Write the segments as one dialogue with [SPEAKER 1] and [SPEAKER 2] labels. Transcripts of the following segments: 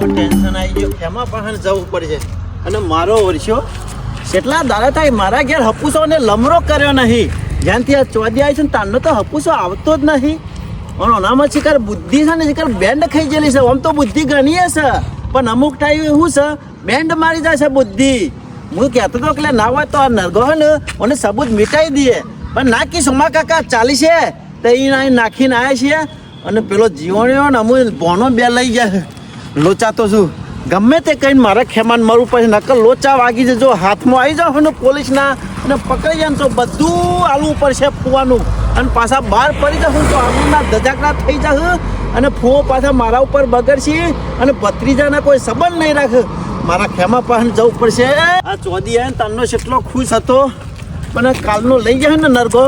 [SPEAKER 1] Tension આવી ગયું એમાં પણ જવું પડશે અને મારો વર્ષો કેટલા દાડા થાય મારા ઘેર હપુસો ને લમરો કર્યો નહીં જ્યાંથી આ ચોદી આવી છે ને તારનો તો હપુસો આવતો જ નહીં પણ ઓનામાં શિકાર બુદ્ધિ છે ને શિકાર બેન્ડ ખાઈ ગયેલી છે આમ તો બુદ્ધિ ગણીએ છે પણ અમુક ટાઈમ એવું છે બેન્ડ મારી જાય છે બુદ્ધિ હું કહેતો હતો કે ના હોય તો આ નરગો હોય ને મને સબૂત મિટાઈ દઈએ પણ નાખી સોમા કાકા ચાલી છે તો એ નાખીને આવ્યા છીએ અને પેલો જીવણ્યો ને અમુક ભોનો બે લઈ જાય લોચા તો શું ગમે તે કહીને મારા ખેમાન મરવું પછી નકલ લોચા વાગી છે જો હાથમાં આવી જાવ ને પોલીસના અને પકડી જાય ને તો બધું આલવું પડશે ફૂવાનું અને પાછા બહાર પડી જશું તો આલુના ધજાકડા થઈ જશે અને ફૂવો પાછા મારા ઉપર બગડશે અને ભત્રીજાના કોઈ સંબંધ નહીં રાખે મારા ખેમા પાસે જવું પડશે આ ચોદી આવે ને તનનો કેટલો ખુશ હતો પણ કાલનો લઈ જાય ને નરગો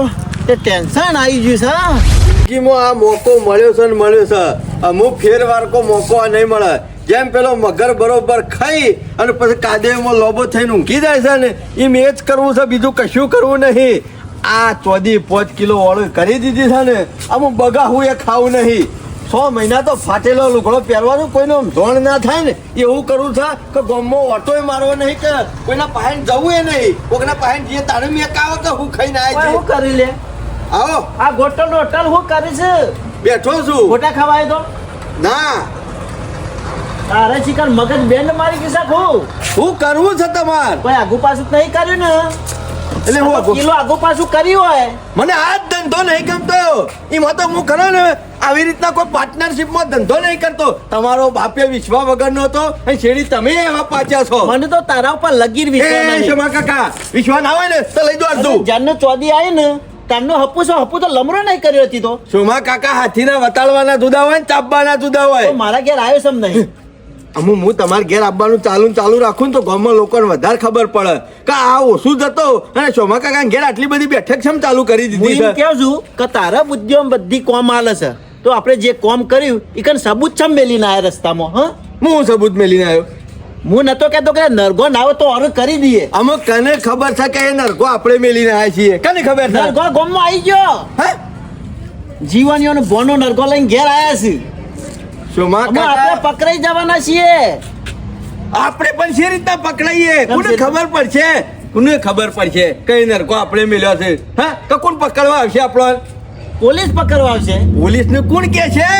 [SPEAKER 1] તે ટેન્શન આવી ગયું છે
[SPEAKER 2] આ મોકો મળ્યો છે ને મળ્યો છે અમુક ફેરવાર કો મોકો નહીં મળે જેમ પેલો મગર બરોબર ખાઈ અને પછી કાદેમાં લોબો થઈને ઊંઘી જાય છે ને એમ એ જ કરવું છે બીજું કશું કરવું નહીં આ ચોદી 5 કિલો વાળું કરી દીધી છે ને અમુક બગાવું એ ખાવું નહીં 6 મહિના તો ફાટેલો લુગડો પહેરવાનું કોઈનો ધોણ ના થાય ને એવું કરવું છે કે ગામમાં ઓટોય મારવો નહીં કે કોઈના પાસે જવું એ નહીં કોઈના પાસે જઈએ તારે મેં કાવો કે હું ખાઈને આવી
[SPEAKER 1] શું કરી લે
[SPEAKER 2] આવો
[SPEAKER 1] આ ગોટલ હોટલ હું કરી છે
[SPEAKER 2] બેઠો છું
[SPEAKER 1] ગોટા ખવાય તો
[SPEAKER 2] ના
[SPEAKER 1] તારે શિકાર મગજ બેન્ડ મારી ગઈ
[SPEAKER 2] હું કરવું છે તમારે
[SPEAKER 1] કોઈ આગુ પાછું નહીં કર્યું ને
[SPEAKER 2] એટલે હું
[SPEAKER 1] કિલો આગુ પાછું કર્યું હોય
[SPEAKER 2] મને આ જ ધંધો નહીં ગમતો એમાં તો હું કરો ને આવી રીતના કોઈ પાર્ટનરશિપમાં ધંધો નહીં કરતો તમારો બાપે વિશ્વા વગરનો હતો અને શેરી તમે એવા પાછા છો
[SPEAKER 1] મને તો તારા ઉપર લગીર વિશ્વાસ નહીં
[SPEAKER 2] શમા કાકા વિશ્વાસ ના હોય ને તો લઈ દો અડધું
[SPEAKER 1] જાનનો ચોદી આવી ને તારનો હપુ તો લમરો નહીં કર્યો હતી તો
[SPEAKER 2] શોમા કાકા હાથીના વતાળવાના જુદા હોય ને ચાપવાના જુદા હોય
[SPEAKER 1] તો મારા ઘેર આવ્યો સમ નહીં
[SPEAKER 2] હું તમારા ઘેર આવવાનું ચાલુ રાખું ને તો ગામમાં લોકોને વધારે ખબર પડે કે આ ઓછું જતો અને શોમા કાકા ઘેર આટલી બધી બેઠક છે ચાલુ કરી દીધી
[SPEAKER 1] હું કેવું છું કે તારા બુદ્ધિઓ બધી કોમ આલે છે તો આપણે જે કોમ કર્યું એ કન સબૂત છમ મેલીને આવ્યા રસ્તામાં હા
[SPEAKER 2] હું સબૂત મેલીને આવ્યો
[SPEAKER 1] હું નતો કહેતો કે નરગો ના આવે તો ઓર કરી દઈએ
[SPEAKER 2] અમુક કને ખબર છે કે એ નરગો આપણે મેલીને આવ્યા છીએ કને ખબર છે
[SPEAKER 1] નરગો ગામમાં આવી ગયો
[SPEAKER 2] હે
[SPEAKER 1] જીવનીઓનો બોનો નરગો લઈને ઘેર આવ્યા છે
[SPEAKER 2] શોમા
[SPEAKER 1] આપણે
[SPEAKER 2] કાકા
[SPEAKER 1] પકડાઈ જવાના છીએ
[SPEAKER 2] આપણે પણ શી રીતના પકડાઈએ કોને ખબર પડશે કઈ નરકો આપણે મેલ્યો છે હા તો કોણ પકડવા આવશે આપણો
[SPEAKER 1] પોલીસ પકડવા આવશે
[SPEAKER 2] પોલીસ ને કોણ કે છે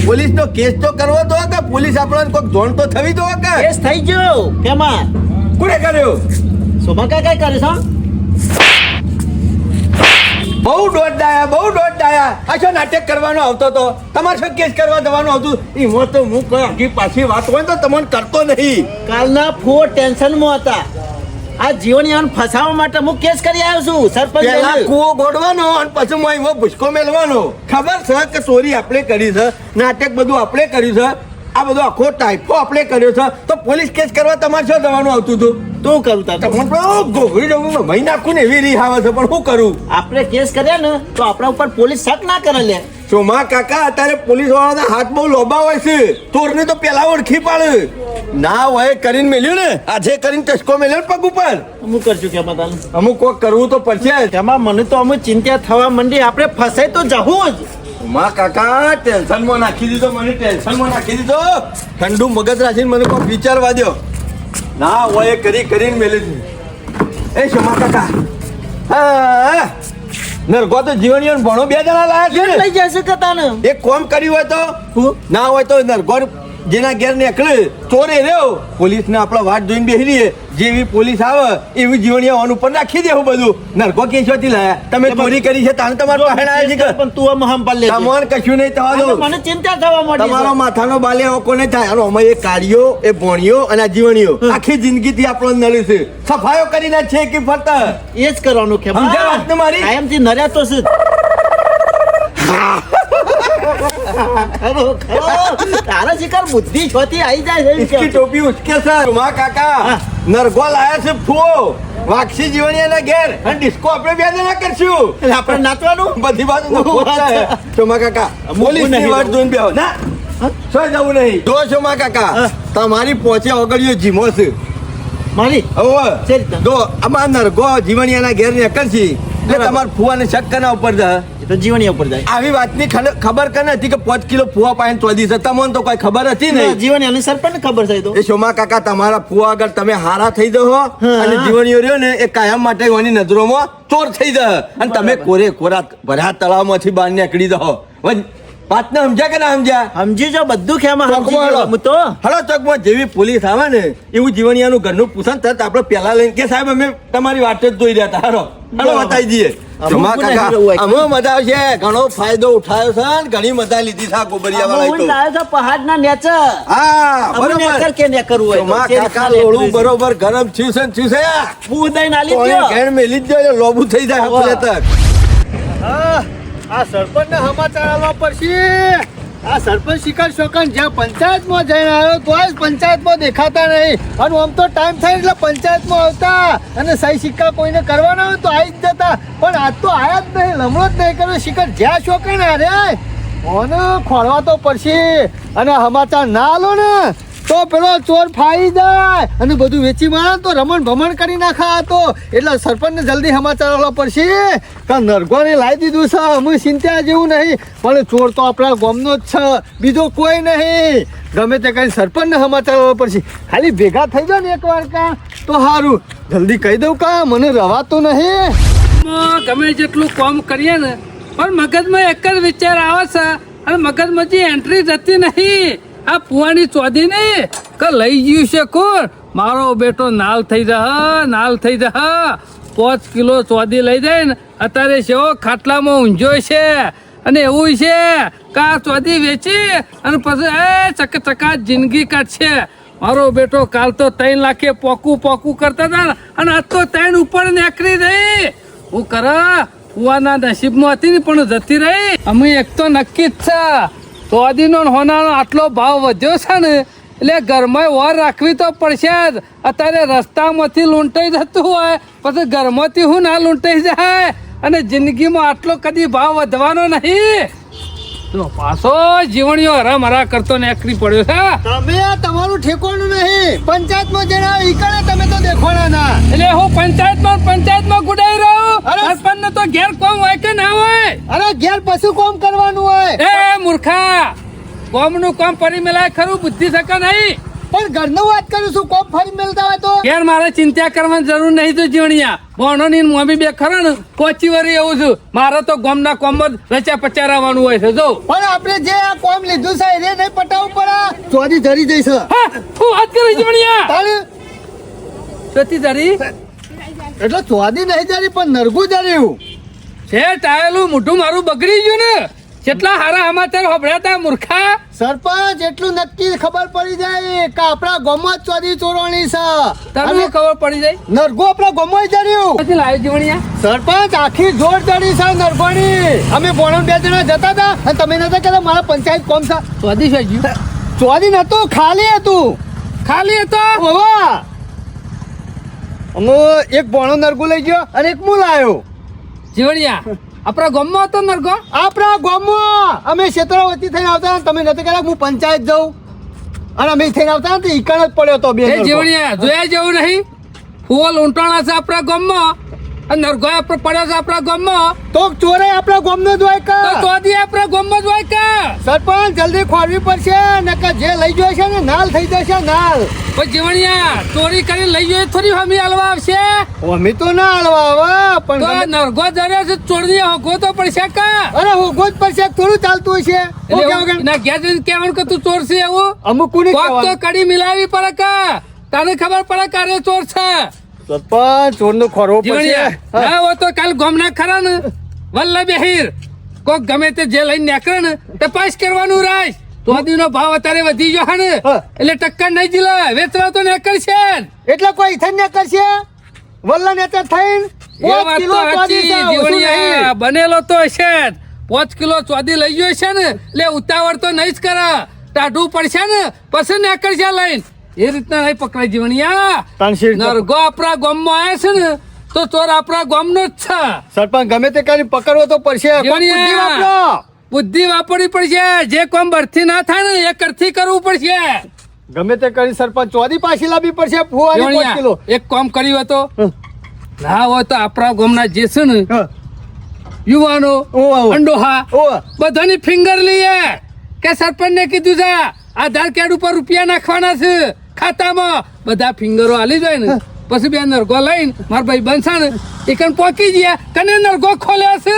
[SPEAKER 2] પોલીસ તો કેસ તો કરવો દો કે પોલીસ આપણને કોઈ જોણ તો થવી દો કે
[SPEAKER 1] કેસ થઈ ગયો કેમાં
[SPEAKER 2] કોને કર્યો
[SPEAKER 1] શોભા કાકા કરે છે
[SPEAKER 2] બહુ દોડાયા આ શું નાટક કરવાનો આવતો તો તમારે શું કેસ કરવા જવાનું આવતું એમાં તો હું કોઈ આગી પાછી વાત હોય તો તમને કરતો નહીં
[SPEAKER 1] કાલના ફો ટેન્શનમાં હતા આ જીવનયાન ફસાવવા માટે હું કેસ કરી આવ્યો છું સરપંચ
[SPEAKER 2] પહેલા કૂવો ગોડવાનો અને પછી હું એમાં ભૂસકો મેલવાનો ખબર છે કે ચોરી આપણે કરી છે નાટક બધું આપણે કર્યું છે આ બધો આખો ટાઈપો આપણે કર્યો છે તો પોલીસ કેસ કરવા તમારે શું જવાનું આવતું હતું
[SPEAKER 1] તું કરું તાર
[SPEAKER 2] ગોગડી ડોંગું મહી નાખું ને એવી રીત આવે છે પણ શું કરું
[SPEAKER 1] આપણે કેસ કર્યા ને તો આપણા ઉપર પોલીસ શક ના કરે લે
[SPEAKER 2] શોમા કાકા અત્યારે પોલીસ વાળાના હાથ બહુ લોબા હોય છે ચોરને તો પેલા ઓળખી પાડે ના હોય કરીને મેલ્યું ને આજે કરીને ટસકો મેલ્યો પગ ઉપર
[SPEAKER 1] અમુક કરશું કે બતાલ
[SPEAKER 2] અમુક કોક કરવું તો પડશે
[SPEAKER 1] તેમાં મને તો અમુક ચિંતા થવા માંડી આપણે ફસાય તો જવું જ
[SPEAKER 2] શોમા કાકા ટેન્શનમાં નાખી દીધો મને ટેન્શનમાં નાખી દીધો ઠંડુ મગજ રાખીને મને કોઈ વિચારવા દો ના હોય કરીને મેલી દીધું એ શોમા કાકા હા નરગો તો જીવણીઓ ભણો 2 જણા લાયા છે
[SPEAKER 1] લઈ જશે કતાને
[SPEAKER 2] એક કોમ કર્યું હોય તો ના હોય તો નરગો જેના ઘેર નીકળે ચોરે રહ્યો પોલીસ ને આપણા વાટ જોઈને બેસી રહીએ જેવી પોલીસ આવે એવી જીવણીઓ ઓન ઉપર નાખી દેવું બધું નરગો કેસોથી લાયા તમે ચોરી કરી છે તાને તમારો પહેણ આવે છે
[SPEAKER 1] પણ તું આમ હમ પાલ લે
[SPEAKER 2] તમારે કશું નહીં થવા દો
[SPEAKER 1] મને ચિંતા થવા માંડી
[SPEAKER 2] તમારો માથાનો બાલે કોને થાય અને અમે એ કાળીઓ એ ભોણીઓ અને આ જીવણીઓ આખી જિંદગી થી આપણો નડે છે સફાયો કરીને છે કે ફરતા
[SPEAKER 1] એ જ કરવાનું કે
[SPEAKER 2] સમજ્યા વાત ને મારી
[SPEAKER 1] કાયમથી નર્યા તો છે તારા શિકાર બુદ્ધિ છોથી આવી જાય છે
[SPEAKER 2] इसकी टोपी उसके साथ મા કાકા નરગો લાયા છે ફૂઓ વાક્ષી જીવણીયાના ઘેર અને ડિસ્કો આપણે 2 જણા કરશું
[SPEAKER 1] આપણે નાચવાનું
[SPEAKER 2] બધી વાત શોમા કાકા પોલીસ ની વાત જોઈને બેહો ના શું જવું નહીં જો શોમા કાકા તમારી પહોંચે ઓગળ્યો જીમો છે
[SPEAKER 1] મારી
[SPEAKER 2] હવે જો આમાં નરગો જીવણીયાના ઘેર નીકળશી એટલે તમારે ફુવાને શક કના ઉપર
[SPEAKER 1] તો જીવણીયા ઉપર જાય.
[SPEAKER 2] આવી વાતની ખબર કે નથી કે 5 કિલો ફુવા પાઈને ચોદી છે તમને તો કોઈ ખબર હતી નહીં.
[SPEAKER 1] જીવણીયાની સરપંચને ખબર છે તો.
[SPEAKER 2] એ સોમા કાકા તમારા ફુવા આગળ તમે હારા થઈ જાઓ અને જીવણીઓ રહ્યો ને એ કાયમ માટે એની નજરોમાં ચોર થઈ જાય અને તમે કોરે કોરા ભર્યા તળાવમાંથી બહાર નીકળી જાઓ. વાતને સમજ્યા કે ના સમજ્યા?
[SPEAKER 1] સમજી જાઓ બધું ખેમાં સમજી
[SPEAKER 2] ચોકમાં
[SPEAKER 1] ગયો હું તો.
[SPEAKER 2] હલો ચોકમાં જેવી પોલીસ આવે ને એવું જીવણીયાનું ઘરનું પૂછે ને તરત આપણે પેલા લઈને કે સાહેબ અમે તમારી વાટ જ જોઈ રહ્યા હતા. હલો બતાવી દઈએ. સોમા કાકા અમે મજા આવશે, ઘણો ફાયદો ઉઠાયો છે ને ઘણી મજા લીધી છે આ ગોબરિયા વાળા
[SPEAKER 1] હું લાવ્યો છું પહાડના નેચર.
[SPEAKER 2] હા
[SPEAKER 1] અમે નેચર
[SPEAKER 2] બરોબર.
[SPEAKER 1] કે ને કરવું હોય તો.
[SPEAKER 2] સોમા
[SPEAKER 1] તે
[SPEAKER 2] કાકા
[SPEAKER 1] રીતના
[SPEAKER 2] લોડું
[SPEAKER 1] નેચર
[SPEAKER 2] બરોબર ગરમ થયું છે ને થયું છે.
[SPEAKER 1] હું દઈને આલી
[SPEAKER 2] કોણે
[SPEAKER 1] દ્યો.
[SPEAKER 2] ઘેર મેલી જ જાય લોબુ થઈ જાય આપણે તક.
[SPEAKER 3] આ સરપંચ ને સમાચાર આલવા પડશે. આ સરપંચ શિકાર શોકન જ્યાં પંચાયતમાં જઈને આવ્યો તોય પંચાયતમાં દેખાતા નહીં અને આમ તો ટાઈમ થાય એટલે પંચાયતમાં આવતા અને સહી સિક્કા કોઈને કરવાના હોય તો આવી જ જતા પણ આજ તો આયા જ નહીં, લમણો જ નહીં કર્યો. શિકાર જ્યાં શોકન અરે ઓને ખોળવા તો પડશે અને સમાચાર ના આલો ને તો પેલો ચોર ફાઈ જાય અને બધું વેચી મારે તો રમણ ભમણ કરી નાખા હતો. એટલે સરપંચને જલ્દી સમાચાર આપવા પડશે કે નરગોને લાવી દીધું છે. અમે ચિંતા જેવું નહીં પણ ચોર તો આપણા ગામનો જ છે, બીજો કોઈ નહીં. ગમે તે કઈ સરપંચને સમાચાર આપવા પડશે. ખાલી ભેગા થઈ જાય ને એકવાર કા તો સારું. જલ્દી કહી દઉં કા મને રવાતું નહીં.
[SPEAKER 4] ગમે જેટલું કામ કરીએ ને પણ મગજમાં એક જ વિચાર આવે છે અને મગજમાં જે એન્ટ્રી જતી નહીં. આ ફુવાની ચોધી નહીં કે લઈ ગયું છે કોણ? મારો બેટો નાલ થઈ જા, નાલ થઈ જા. 5 કિલો ચોધી લઈ જાય ને અત્યારે છે ખાટલામાં ઊંઝો છે અને એવું છે કે આ ચોધી વેચી અને પછી ચકા જિંદગી કાઢશે. મારો બેટો કાલ તો 3 લાખે પોકું કરતા હતા ને અને આજ તો 3 ઉપર નીકળી રહી. હું કરા ફુવાના નસીબમાં હતી ને પણ જતી રહી. અમે એક તો નક્કી જ છે ચોદીનો ને હોનાનો આટલો ભાવ વધ્યો છે ને એટલે ઘરમાં વાર રાખવી તો પડશે જ. અત્યારે રસ્તામાંથી લૂંટાઈ જતું હોય પછી ઘરમાંથી હું ના લૂંટાઈ જાય અને જિંદગીમાં આટલો કદી ભાવ વધવાનો નહીં. તો પાછો જીવણીઓ હરામરા કરતો નીકળી પડ્યો છે.
[SPEAKER 3] તમે તમારું ઠેકોણું નહીં. પંચાયતમાં જણાવ ઈકણે તમે તો દેખોણા ના.
[SPEAKER 4] એટલે હું પંચાયતમાં ગુડાઈ રહ્યો. સરપંચને તો ઘેર કોમ હોય કે ના હોય?
[SPEAKER 3] અરે ઘેર પશુ કોમ કરવાનું હોય.
[SPEAKER 4] એ મૂર્ખા, કોમનું કામ પરી મેલાય ખરું, બુદ્ધિ શકે નહીં.
[SPEAKER 3] પણ ઘરનું વાત કરું છું કોમ ફરી મેલતા હોય તો
[SPEAKER 4] ઘેર મારે ચિંતા કરવાની જરૂર નહીં. તો જીવણિયા બોનો ની મોમી બે ખરા ને કોચી વરી એવું છું. મારે તો ગામના કોમ જ રચા પચારવાનું હોય છે. જો
[SPEAKER 3] પણ આપણે જે આ કોમ લીધું છે એ નહીં પટાવવું પડે. ચોરી ધરી જઈશ.
[SPEAKER 4] હા, હું વાત કરી જીવણિયા
[SPEAKER 3] તારે
[SPEAKER 4] ચોથી ધરી
[SPEAKER 3] એટલે ચોરી નહીં જરી પણ નરગું જર્યું
[SPEAKER 4] છે. ટાયેલું મોઢું મારું બગડી ગયું ને. કેટલા હારા સમાચાર હોભળ્યા તા મૂર્ખા.
[SPEAKER 3] સરપંચ એટલું નક્કી ખબર પડી જાય કે આપણા ગામમાં જ ચોરી ચોરવાની છે.
[SPEAKER 4] તને ખબર પડી જાય
[SPEAKER 3] નરગું આપણા ગામમાં જર્યું.
[SPEAKER 4] પછી લાવ્યો જીવણિયા.
[SPEAKER 3] સરપંચ આખી જોર ચડી છે નરગોની. અમે બોણો 2 જણા જતા હતા અને તમે નતા કહેતા મારા પંચાયત કોમ છે.
[SPEAKER 4] ચોથી છે ગયું.
[SPEAKER 3] ચોરી નતું, ખાલી હતું.
[SPEAKER 4] ખાલી હતો.
[SPEAKER 3] ઓવા અમે એક બોણો નરગું લઈ ગયો અને એક હું લાવ્યો.
[SPEAKER 4] જીવણિયા આપણા ગામમાં હતો નરગો.
[SPEAKER 3] આપણા ગામમાં અમે ક્ષેત્રવતી થઈને આવતા હતા. તમે નથી કહેતા હું પંચાયત જાઉં અને અમે થઈને આવતા હતા ઈકણ જ પડ્યો તો બે
[SPEAKER 4] એ
[SPEAKER 3] નરગો.
[SPEAKER 4] જીવણિયા જોયા જેવું નહીં. ફૂલ ઊંટાણા છે આપણા ગામમાં અને નરગો પડ્યો છે આપણા ગામમાં.
[SPEAKER 3] તો ચોરે આપણા ગામનો જ હોય
[SPEAKER 4] તો
[SPEAKER 3] કે
[SPEAKER 4] ચોથી આપણા ગામમાં જ હોય કે.
[SPEAKER 3] સરપંચ જલ્દી ખોરવી પડશે નકર જે લઈ ગયો છે ને નાલ થઈ જશે નાલ.
[SPEAKER 4] પણ જીવણિયા ચોરી કરી લઈ ગયો એ થોડી હમી હાલવા આવશે.
[SPEAKER 3] અમે તો ના હાલવા હવે
[SPEAKER 4] તો
[SPEAKER 3] પણ
[SPEAKER 4] નરગો જર્યો છે ચોરની હોગો તો પડશે કે.
[SPEAKER 3] અરે હોગો જ પડશે થોડું ચાલતું હશે.
[SPEAKER 4] એટલે એવું એના ઘેર જઈને કહેવાનું કે તું ચોર છે એવું.
[SPEAKER 3] અમુક કોની
[SPEAKER 4] કોક તો
[SPEAKER 3] કહેવાનું?
[SPEAKER 4] કડી મિલાવી પડે કે તને ખબર પડે કે અરે ચોર છે.
[SPEAKER 3] સરપંચ ચોરનો ખોરવો પડશે.
[SPEAKER 4] જીવણિયા ના હોય તો કાલ ગામના ખરા ને વલ્લભ હેર કોક ગમે તે જે લઈને નીકળે ને તપાસ કરવાનું રાખ. ચોદીનો ભાવ અત્યારે વધી ગયો ને
[SPEAKER 3] હા.
[SPEAKER 4] એટલે ટક્કર નહીં જીલે વેચવા તો નીકળશે જ.
[SPEAKER 3] એટલે કોઈ ઇથન ને કરશે વલ્લા નેતા થઈને
[SPEAKER 4] એ વાત
[SPEAKER 3] 5
[SPEAKER 4] તો
[SPEAKER 3] કિલો ચોરી
[SPEAKER 4] સાચી,
[SPEAKER 3] છે, ઓછું
[SPEAKER 4] જીવણિયા.
[SPEAKER 3] નહીં.
[SPEAKER 4] બનેલો તો હશે જ. 5 કિલો ચોદી લઈ ગયો છે ને એટલે ઉતાવળ તો નહીં જ કરે. ટાઢું પડશે ને પછી નીકળશે લઈને. એ રીતના નહીં પકડાય જીવણિયા.
[SPEAKER 3] તાનશીર તો-
[SPEAKER 4] નરગો આપણા ગામમાં આવ્યા છે ને તો ચોર આપણા ગામનો જ છે.
[SPEAKER 3] સરપંચ ગમે તે કરીને પકડવો તો પડશે. કોક બુદ્ધિ
[SPEAKER 4] જીવણિયા.
[SPEAKER 3] વાપરો.
[SPEAKER 4] બુદ્ધિ વાપરવી પડશે. જે કામ બરથી ના થાય ને એ કરથી કરવું પડશે.
[SPEAKER 3] ગમે તે કરી સરપંચ ચોરી પાછી લાવવી પડશે ફુવાની 5
[SPEAKER 4] જીવણિયા,
[SPEAKER 3] કિલો.
[SPEAKER 4] એક કામ કર્યું હતો
[SPEAKER 3] હમ.
[SPEAKER 4] ના હોય તો આપણા ગામના જે છે ને
[SPEAKER 3] હા.
[SPEAKER 4] યુવાનો
[SPEAKER 3] ઓવા.
[SPEAKER 4] અંડોહા
[SPEAKER 3] ઓવા.
[SPEAKER 4] બધાની ફિંગર લઈએ કે સરપંચ ને કીધું છે આધાર કાર્ડ ઉપર રૂપિયા નાખવાના છે ખાતામાં બધા ફિંગરો આલી જાય ને પછી બે નરગો લઈને મારા ભાઈ બનશે ને એકન પોકી ગયા કને નરગો ખોલ્યા છે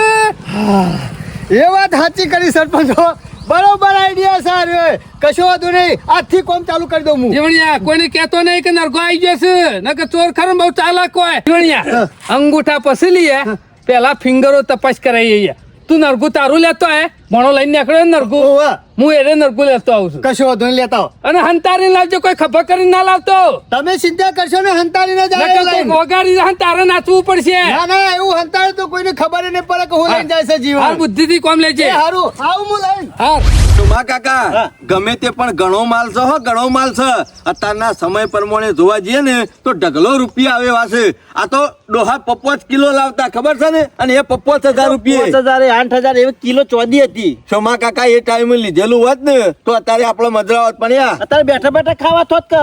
[SPEAKER 3] એ વાત સાચી કરી સરપંચ હો. બરોબર આઈડિયા સારું કશો વાંધો નહીં આજથી કોમ ચાલુ કરી દઉં હું
[SPEAKER 4] જીવણિયા કોઈને કહેતો નહીં કે નરગો આવી જશે નકર ચોર ખરો બહુ ચાલાક હોય જીવણિયા અંગૂઠા પછી લઈએ પેલા ફિંગરો તપાસ કરાવીએ તું નરગું તારું લેતો હે ભણો લઈને નીકળ્યો ને નરગું
[SPEAKER 3] ઓવા.
[SPEAKER 4] હું એને નરગું લેતો આવું છું
[SPEAKER 3] કશો વાંધો નહીં લેતા આવો.
[SPEAKER 4] અને હંતારી લાવજો કોઈ ખબર કરીને ના લાવતો
[SPEAKER 3] તમે ચિંતા કરશો ને હંતાડીને
[SPEAKER 4] નકર
[SPEAKER 3] જાય
[SPEAKER 4] કોઈક
[SPEAKER 3] લઈને.
[SPEAKER 4] વગાડી જાય ને તારે નાચવું પડશે
[SPEAKER 3] ના ના એવું હંતાડે તો કોઈને ખબર નહીં પડે કે હું લઈને જાય છે
[SPEAKER 4] હાલ
[SPEAKER 3] જીવન
[SPEAKER 4] બુદ્ધિથી કોમ લેજે
[SPEAKER 3] એ હારું આવું હું લઈને
[SPEAKER 4] હા
[SPEAKER 2] ચોમા કાકા ગમે તે પણ ઘણો માલ છે હો ઘણો માલ છે અત્યારના સમય પ્રમાણે જોવા જઈએ ને તો ઢગલો રૂપિયા આવે વાસે આ તો ડોહા 55 કિલો લાવતા ખબર છે ને અને એ 55,000 રૂપિયા
[SPEAKER 1] 5,000 8,000 એવી કિલો ચોદી હતી.
[SPEAKER 2] ચોમા કાકા એ ટાઈમે લીધેલું હોત ને તો અત્યારે આપણો મજરા હોત પણ યા
[SPEAKER 1] અત્યારે બેઠા બેઠા ખાવા થોત કે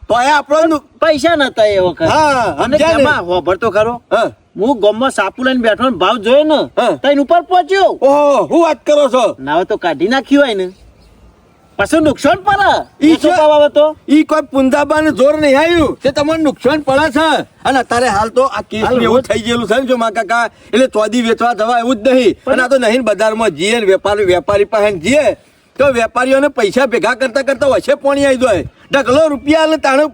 [SPEAKER 2] તો એ આપણો
[SPEAKER 1] પૈસા નતા એ વખત.
[SPEAKER 2] હા,
[SPEAKER 1] અને
[SPEAKER 2] સમજ્યા ને?
[SPEAKER 1] તેમાં હોભળ તો ખરો
[SPEAKER 2] હા.
[SPEAKER 1] હું ગામમાં સાપુ લઈને બેઠો ને ભાવ જોયો ને
[SPEAKER 2] હા.
[SPEAKER 1] તઈને ઉપર પહોંચ્યો
[SPEAKER 2] ઓહો હું વાત કરો છો
[SPEAKER 1] નાવે તો કાઢી નાખ્યું હોય ને પછી નુકસાન પડે
[SPEAKER 2] ઈ
[SPEAKER 1] ઓછો
[SPEAKER 2] છે.
[SPEAKER 1] ભાવ આવે તો
[SPEAKER 2] ઈ કોઈ પુંજાબાને જોર નહીં આવ્યું તે તમને નુકસાન પડે છે અને અત્યારે હાલ તો આ કેસ
[SPEAKER 1] હાલ
[SPEAKER 2] એવું થઈ ગયેલું છે ને જો મા કાકા એટલે ચોદી વેચવા જવા એવું જ નહીં અને આ તો નહીં બજારમાં જઈએ ને વેપારી પાસે જઈએ તો વેપારીઓને પૈસા ભેગા કરતા કરતા વચ્ચે પોણી આવી જાય ઢગલો રૂપિયા એટલે તાણે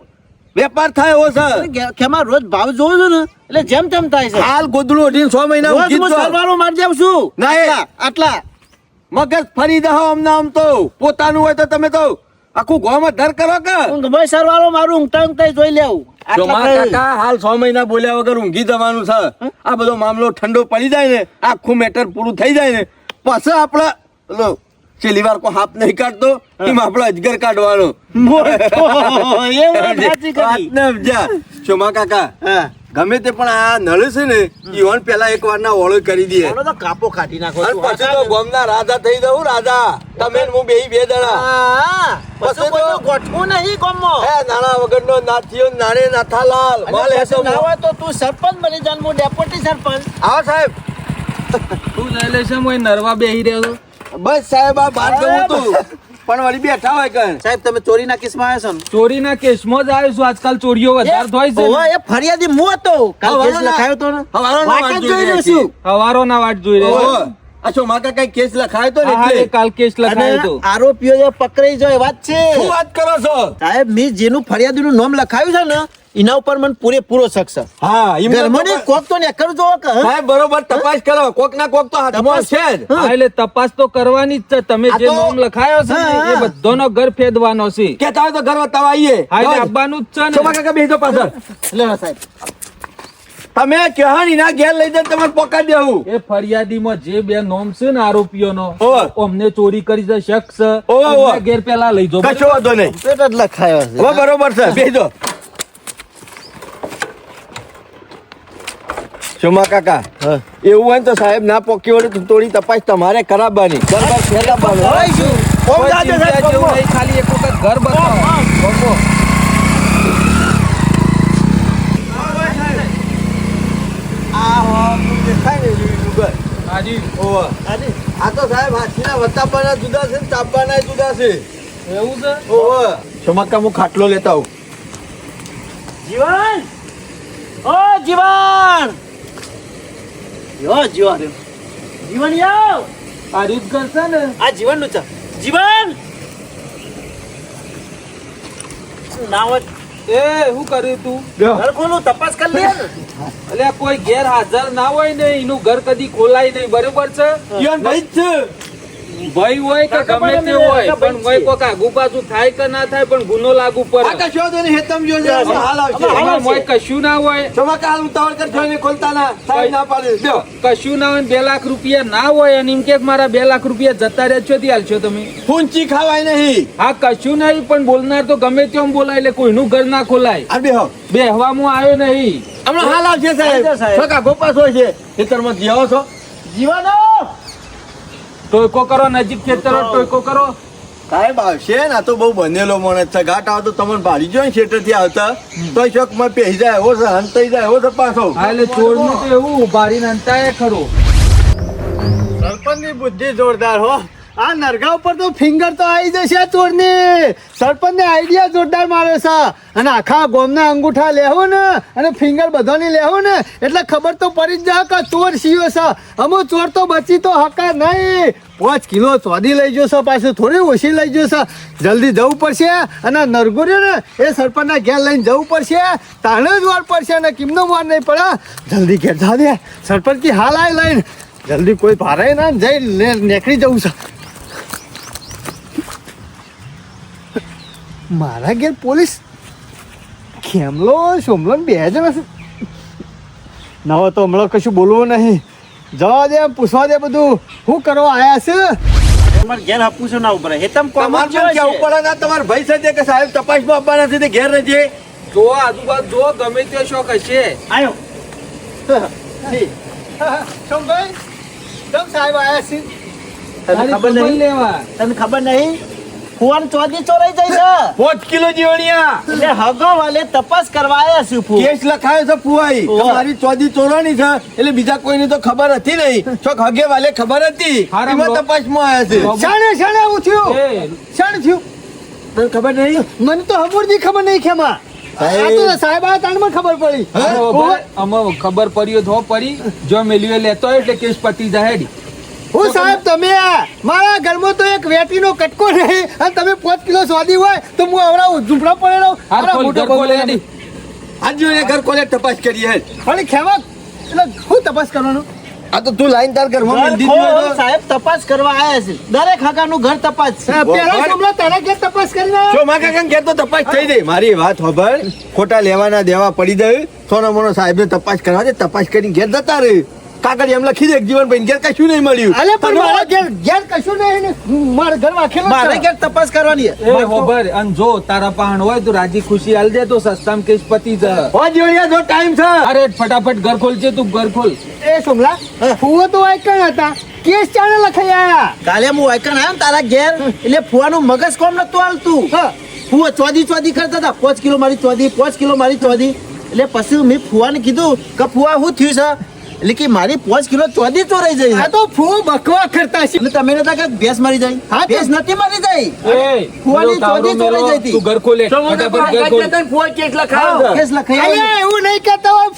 [SPEAKER 2] વેપાર થાય એવો છે
[SPEAKER 1] ખેમા રોજ ભાવ જોઉં છું ને એટલે જેમ તેમ થાય છે
[SPEAKER 2] હાલ ગોદડું ઉઠીને 6 મહિના
[SPEAKER 1] રોજ
[SPEAKER 2] ઊંઘી જ
[SPEAKER 1] હું
[SPEAKER 2] જાઉં.
[SPEAKER 1] સરવાળો મારી જાઉં છું
[SPEAKER 2] ના એ.
[SPEAKER 1] આટલા
[SPEAKER 2] મગજ ફરી દહો અમને આમ તો પોતાનું હોય તો તમે તો આખું ગામમાં ધર કરો કે
[SPEAKER 1] ભાઈ સરવાળો મારું ઊંઘતા ઊંઘતા જોઈ લેવું
[SPEAKER 2] ચોમા કાકા હાલ 6 મહિના બોલ્યા વગર ઊંઘી જવાનું છે આ બધો મામલો ઠંડો પડી જાય ને આખું મેટર પૂરું થઈ જાય ને પછી આપણે લો છેલ્લી વાર કોઈ હાથ નહીં કાઢતો એમ આપણે અજગર કાઢવાનો
[SPEAKER 1] એ વાત સાચી કરી.
[SPEAKER 2] હાથને અબજા. ચોમા કાકા
[SPEAKER 1] હા
[SPEAKER 2] ગમે તે પણ આ નળ છે ને ઈવન પેલા એક વાર ના ઓળો કરી દે
[SPEAKER 1] બોલો તો કાપો કાઢી નાખો
[SPEAKER 2] અને પછી તો ગામના રાજા થઈ જવું રાજા તમે ને હું બે જણા
[SPEAKER 1] હા પછી
[SPEAKER 2] પછી
[SPEAKER 1] કોઈનું
[SPEAKER 2] તો-
[SPEAKER 1] ગોઠવું નહીં ગામમાં.
[SPEAKER 2] હે નાના વગરનો નાથિયો નાને નાથાલાલ
[SPEAKER 1] અને
[SPEAKER 2] માલ
[SPEAKER 1] પછી
[SPEAKER 2] હેસો
[SPEAKER 1] ના હોય તો તું સરપંચ બની જા ને હું ડેપ્યુટી સરપંચ.
[SPEAKER 2] આવો સાહેબ
[SPEAKER 4] તું જાય છે હું નરવા બેહી રહ્યો
[SPEAKER 2] બસ સાહેબ આ બહાર જવું તું પણ વળી બેઠા હોય કણ
[SPEAKER 1] સાહેબ તમે ચોરીના કેસમાં આવ્યા છો ને?
[SPEAKER 4] ચોરીના કેસમાં જ આવ્યો છું આજકાલ ચોરીઓ વધારે થાય છે
[SPEAKER 1] ઓવા, એ ફરિયાદી હું હતો કાલ
[SPEAKER 2] હવારો
[SPEAKER 1] કેસ
[SPEAKER 2] ના-
[SPEAKER 1] લખાયો તો ને
[SPEAKER 2] હવારોનો
[SPEAKER 1] વાંક
[SPEAKER 2] વાત
[SPEAKER 1] જ
[SPEAKER 2] જોઈ
[SPEAKER 1] જોઈ
[SPEAKER 2] રહ્યા
[SPEAKER 1] રહ્યો છું.
[SPEAKER 4] હવારો ના વાટ જોઈ રહ્યો
[SPEAKER 2] ઓહો. આ છો માકા કઈ કેસ લખાયો તો ને
[SPEAKER 4] હા,
[SPEAKER 2] એટલે
[SPEAKER 4] એ કાલ કેસ લખાયો
[SPEAKER 1] અને
[SPEAKER 4] તો
[SPEAKER 1] આરોપીઓ જે પકડાઈ જાય વાત છે
[SPEAKER 2] શું વાત કરો છો
[SPEAKER 1] સાહેબ મેં જેનું ફરિયાદીનું નામ લખાયું છે ને એના ઉપર મને પૂરેપૂરો શક છે
[SPEAKER 2] હા એમ તો
[SPEAKER 1] ઘરમાં ની કોક તો ને કર જોવો કે હં?
[SPEAKER 2] સાહેબ બરોબર તપાસ કરો કોક ના કોક તો હાથમાં
[SPEAKER 1] તપાસ-
[SPEAKER 2] છે જ
[SPEAKER 4] હા, એટલે તપાસ તો કરવાની જ છે તમે
[SPEAKER 1] આ
[SPEAKER 4] જે
[SPEAKER 1] તો-
[SPEAKER 4] નોમ લખાયો છે ને
[SPEAKER 1] હા,
[SPEAKER 4] એ બધાનો ઘર ફેદવાનો છે
[SPEAKER 2] કેતા હોય તો ઘર વતાવા આવીએ
[SPEAKER 4] હા એટલે આવવાનું જ છે
[SPEAKER 2] ચોમા
[SPEAKER 4] ને
[SPEAKER 2] કાકા બેસજો પાછળ
[SPEAKER 1] લે સાહેબ
[SPEAKER 2] તમે કહાની ના ઘેર લઈ જાય તમારે પકડી દેવું
[SPEAKER 4] એ ફરિયાદીમાં જે બે નોમ છે ને આરોપીઓનો
[SPEAKER 2] ઓવે.
[SPEAKER 4] અમને ચોરી કરી છે શખ્સ
[SPEAKER 2] ઓવે, ઓવે.
[SPEAKER 4] એમના ઘેર પેલા લઈ જાઓ
[SPEAKER 2] કશો વાંધો નહીં
[SPEAKER 1] પેટ જ લખાયો છે
[SPEAKER 2] હવે બરોબર છે બેસજો ચોમા કાકા
[SPEAKER 1] હા.
[SPEAKER 2] એવું હોય ને તો સાહેબ ના પોકી વડે તો થોડી તપાસ તમારે કરાવવાની બરાબર ફેલાવવાનું.
[SPEAKER 1] ખવાઈ ગયું. કોમ
[SPEAKER 4] કોઈ
[SPEAKER 1] જાજે
[SPEAKER 4] ચિંતા
[SPEAKER 1] સાહેબ,
[SPEAKER 4] જેવું
[SPEAKER 1] કોમ.
[SPEAKER 4] નહીં, ખાલી એક વખત ઘર બતાવો ગમો.
[SPEAKER 2] આ હોવાનું દેખાય ને એવી જુગાર.
[SPEAKER 4] હાજી
[SPEAKER 2] ઓવે.
[SPEAKER 1] હાજી.
[SPEAKER 2] આ તો સાહેબ હાથીના વતાપાના જુદા છે ને ચાંપાના જુદા છે
[SPEAKER 4] એવું છે
[SPEAKER 2] ઓવે. ચમત્કાર હું ખાટલો લેતા આવું
[SPEAKER 1] જીવન ઓ જીવન યો જીવન જીવન યો
[SPEAKER 4] આ રીત કરશે ને
[SPEAKER 1] આ જીવન નું છે જીવન ના હોય
[SPEAKER 4] એ શું કર્યું તું
[SPEAKER 1] ઘર ખોલું તપાસ કરી લે ને.
[SPEAKER 4] એટલે કોઈ ગેર હાજર ના હોય ને એનું ઘર કદી ખોલાય નહીં બરોબર છે
[SPEAKER 2] ઈવન ભાઈ જ છે
[SPEAKER 4] ભાઈ હોય કે
[SPEAKER 1] કાકા
[SPEAKER 4] ગમે
[SPEAKER 1] પણ
[SPEAKER 4] તે
[SPEAKER 1] અમે
[SPEAKER 4] હોય
[SPEAKER 1] કાકા
[SPEAKER 4] પણ
[SPEAKER 1] ભાઈ
[SPEAKER 4] કોઈ કોક આગુ પાછું થાય કે ના થાય પણ ગુનો લાગુ
[SPEAKER 2] આ
[SPEAKER 4] પડે
[SPEAKER 2] કશો વાંધો નહીં, હેતમ જોજે,
[SPEAKER 1] અમે
[SPEAKER 2] હાલ આવશે.
[SPEAKER 1] હાલ
[SPEAKER 4] એમાં
[SPEAKER 1] આવશે.
[SPEAKER 4] મોય કશું ના હોય
[SPEAKER 2] ચમત્કાર હાલ ઉતાવળ કર, જોઈને ખોલતા ના સાહેબ ના પાડે લ્યો.
[SPEAKER 4] કશું ના હોય 2 લાખ રૂપિયા ના હોય અને એમ કે મારા 2 લાખ રૂપિયા જતા રહ્યા છો હાલશો તમે
[SPEAKER 2] ફૂંચી ખાવાય નહીં
[SPEAKER 4] હા કશું નહીં પણ બોલનાર તો ગમે તેમ બોલાય એટલે કોઈનું ઘર ના ખોલાય
[SPEAKER 2] આ બેહો
[SPEAKER 4] બેહવામાં આવ્યો નહીં
[SPEAKER 2] હમણાં હાલ આવશે
[SPEAKER 1] આવશે
[SPEAKER 2] સાહેબ
[SPEAKER 1] સાહેબ.
[SPEAKER 2] છોકરા ગોપાસ હોય છે ખેતરમાં જીવો છો
[SPEAKER 1] જીવન
[SPEAKER 4] ટોયકો કરો નજીક ખેતરો ટોયકો કરો
[SPEAKER 2] સાહેબ આવશે ને આ તો બહુ બનેલો માણસ છે ઘાટ આવે તો તમને ભાડી જો ને શેટર થી આવતા તો શોકમાં પહેરી જાય એવો છે હંતાઈ જાય એવો છે પાછો
[SPEAKER 4] હા એટલે ચોર નું તો એવું ઉભારી અંતાય ખરો
[SPEAKER 3] સરપંચની બુદ્ધિ જોરદાર હો. આ નરગા ઉપર તો ફિંગર તો આવી જશે ચોરની. સરપંચને આઈડિયા જોરદાર મારે છે. અને આખા ગોમના અંગૂઠા લેવો ને અને ફિંગર બધાની લેવો ને એટલે ખબર તો પડી જ જાય કે ચોર સીયો છે. અમુક ચોર તો બચી તો હકા નહીં. 5 કિલો ચોદી લઈ જશે, પાછું થોડી ઓછી લઈ જશે. જલ્દી જવું પડશે અને નરગો રહ્યો ને એ સરપંચના ઘેર લઈને જવું પડશે. તાણે જ વાર પડશે અને કિમનો વાર નહીં પડે. જલ્દી ઘેર જા દે. સરપંચ કી હાલ આવી લઈને જલ્દી કોઈ ભારે ના જઈ નીકળી જવું છે. મારા ઘેર પોલીસ ખેમલો સોમલો ને 2 જણા છે. નવો તો હમણાં કશું બોલવું નહીં. જવા દે, પૂછવા દે બધું શું કરવા આયા છે.
[SPEAKER 1] તમારે ઘેર હપુસો ના ઉપર હેતમ કોમ
[SPEAKER 2] તમારે પણ કેવું પડે ના તમારા ભાઈ સાથે કે સાહેબ તપાસમાં આપવાના છે તે ઘેર રહેજે.
[SPEAKER 5] જો આજુબાજુ જો ગમે તે શોખ હશે.
[SPEAKER 1] આયો
[SPEAKER 3] સોમભાઈ કેમ સાહેબ આયા છે?
[SPEAKER 1] તને ખબર નહીં?
[SPEAKER 5] લેવા
[SPEAKER 1] તને ખબર નહીં ફુવાન ચોદી ચોરાઈ જાય છે
[SPEAKER 2] 5 કિલો જીવણિયા
[SPEAKER 1] એટલે હગો વાલે તપાસ કરવા આવ્યા છું ફુ
[SPEAKER 2] કેસ લખાયો છે ફુવાઈ
[SPEAKER 1] ઓહો.
[SPEAKER 2] તમારી ચોદી ચોરાણી છે એટલે બીજા કોઈને તો ખબર હતી નહીં. ચોક હગે વાલે ખબર હતી
[SPEAKER 5] હારામ
[SPEAKER 2] એમાં
[SPEAKER 5] લો.
[SPEAKER 2] તપાસમાં આવ્યા છે.
[SPEAKER 3] શાણે શાણે હું થયું?
[SPEAKER 5] એ
[SPEAKER 3] શાણે થયું?
[SPEAKER 2] તને ખબર નહીં?
[SPEAKER 3] મને તો હબુરજી ખબર નહીં ખેમા. આ તો સાહેબ આ તાણમાં ખબર પડી.
[SPEAKER 5] બરોબર અમે ખબર પડી તો પડી જો મેલ્યું લેતો હોય એટલે કેસ પતી જાય હેડી.
[SPEAKER 3] હું સાહેબ તમે આ મારા ઘરમાં તો એક વેટીનો કટકો નહીં અને તમે 5 કિલો સ્વાદી હોય તો હું આવડા ઝૂંપડા પડેલો
[SPEAKER 5] હાલ ખોલ, ઘર ખોલ હેડી.
[SPEAKER 2] આજ જો એ ઘર કોલે તપાસ કરી હે.
[SPEAKER 3] અને ખેમા એટલે હું તપાસ કરવાનું?
[SPEAKER 2] આ તો તું લાઈન તાર ઘરમાં
[SPEAKER 1] ઘર
[SPEAKER 2] મેલ દીધી હોય
[SPEAKER 1] ખોલ,
[SPEAKER 2] તો.
[SPEAKER 1] સાહેબ તપાસ કરવા આવ્યા છે. દરેક હગાનું ઘર તપાસ છે.
[SPEAKER 3] પેલા સોમલા તારા ઘેર તપાસ કરીને
[SPEAKER 2] જો માં કાકા ઘેર તો તપાસ થઈ ગઈ. મારી વાત હોભળ. ખોટા લેવાના દેવા પડી જાય સોનો મોનો સાહેબને તપાસ કરવા દે. તપાસ કરીને ઘેર જતા રહે. કાગળ એમ લખી દે જીવનભાઈ ઘેર કશું નહીં મળ્યું.
[SPEAKER 3] અલે પણ મારા ઘેર કશું નહીં ને મારા ઘર વાખેલો
[SPEAKER 1] મારે
[SPEAKER 3] છે.
[SPEAKER 1] ઘેર તપાસ કરવાની છે.
[SPEAKER 5] એ હોબર અને જો તારા પાહણ હોય તો રાજી ખુશી હાલ દે તો સસ્તામાં કેસ પતી જાય.
[SPEAKER 2] હો જીવણિયા જો ટાઈમ છે.
[SPEAKER 5] અરે ફટાફટ ઘર ખોલજે તું ઘર ખોલ.
[SPEAKER 3] એ સોમલા ફુવો તો વાયકણ હતા કેસ ચાણે લખાઈ આયા.
[SPEAKER 1] કાલે હું વાયકણ આવ્યો ને તારા ઘેર એટલે ફુવાનું મગજ કોમ નતું હાલતું.
[SPEAKER 3] હા.
[SPEAKER 1] ફુવા ચોદી કરતા હતા 5 કિલો મારી ચોદી 5 કિલો મારી ચોદી. એટલે પછી મેં ફુવાને કીધું કે ફુવા શું થયું છે એટલે કે મારી 5 કિલો ચોદી ચોરાઈ જાય
[SPEAKER 3] આ
[SPEAKER 1] છે.
[SPEAKER 3] તો ફુવો બકવા કરતા છે.
[SPEAKER 1] એટલે તમે નતા કે ભેંસ મારી જાય
[SPEAKER 3] હા,
[SPEAKER 1] ભેંસ નથી મારી જાય
[SPEAKER 5] એ
[SPEAKER 1] ફુવાની
[SPEAKER 5] તાવરો
[SPEAKER 1] ચોદી ચોરાઈ
[SPEAKER 5] મેલો,
[SPEAKER 1] જાય હતી.
[SPEAKER 5] તું ઘર ખોલે ફટાફટ ઘર ખોલ.
[SPEAKER 1] હા, કેસ લખાઈ આવ્યો.
[SPEAKER 3] અરે એવું નહીં કહેતા હોય